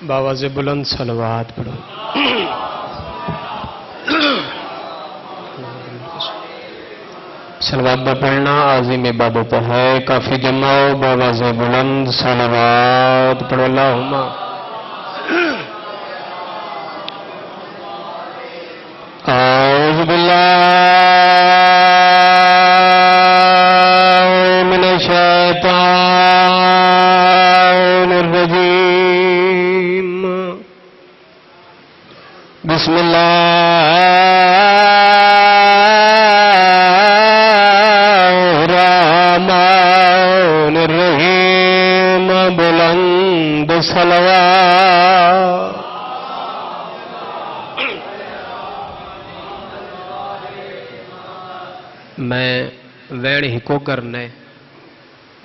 باواز بلند صلوات پڑھو. صلوات با پڑھنا عظیم عبادت ہے. کافی جماؤ باواز بلند صلوات پڑھو. اللہم اعوذ باللہ من الشیطان الرجیم. بسم اللہ الرحمن الرحیم. بلند صلوات. میں وین ہکو کرنے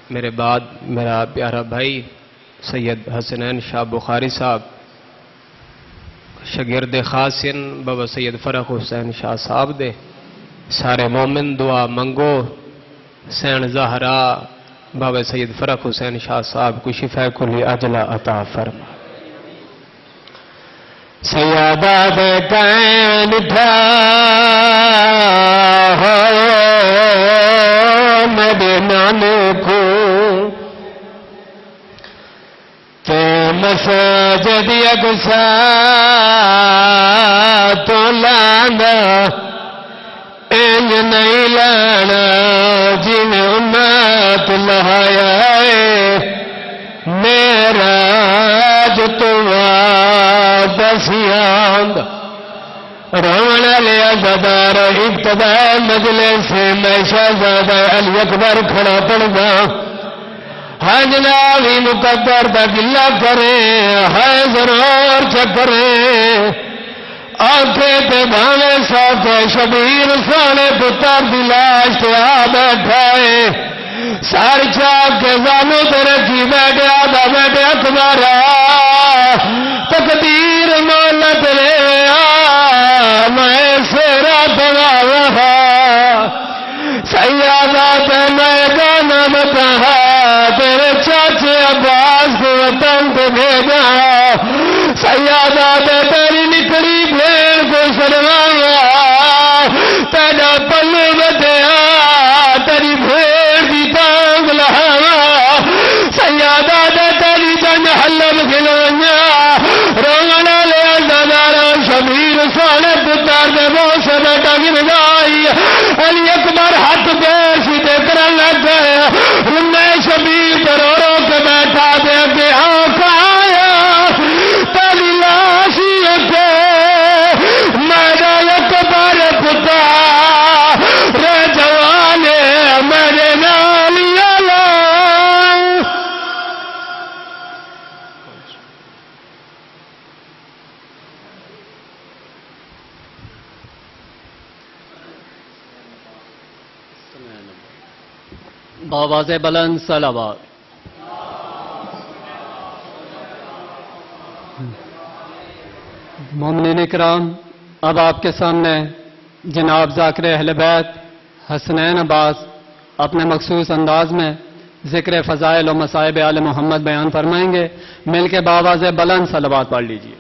میرے بعد میرا پیارا بھائی سید حسنین شاہ بخاری صاحب، شگرد خاصن بابا سید فرخ حسین شاہ صاحب دے سارے مومن دعا منگو. سین زہرا بابا سید فرخ حسین شاہ صاحب کو شفا کلی اجلا عطا فرما. سیادات کین اٹھا مدینہ کو تو مسجد اقصی تو لانا انج نہیں لانا جن امت لہایا میرا جو دسیاند روان لیا زدار ابتدا مجلس سے میں شہزادہ علی اکبر کھڑا پڑھنا. ہاں جنابی مقدر دا گلہ کرے ہے ضرور چکرے آنکھیں تے بھانے ساتھے شبیر سانے پتر دلاش تے آ بیٹھائے سار چاک کے زانو تے رکھی بیٹھے آدھا بیٹھے اکبرہ تقدیر مولت لے میں سیرا بنا رہا سیادات میں گانا بتا تیرے چاچے عباس کو وطن کو بھیجا سیادات تیری نکلی بھیڑ کو سروایا تیرا پلو بتیا تیری بھیڑ کی تانگ لہایا سیادات تیری جن حلب کھلویا رونا لے دادارا شبیر سونے پتر دے وہ سے بیٹا گر گائی علی اکبر ہاتھ پیر سیدھے کرن لگ گئے انہیں شبیر پر رو کے بیٹھا دے کے آنکھ آیا تیری لاشی کے میرا اکبر پتر رے جوانے میرے نالی اللہ. باواز بلند صلوات. مومنین کرام، اب آپ کے سامنے جناب ذاکر اہل بیت حسنین عباس اپنے مخصوص انداز میں ذکر فضائل و مصائب آل محمد بیان فرمائیں گے. مل کے باواز بلند صلوات پڑھ لیجیے.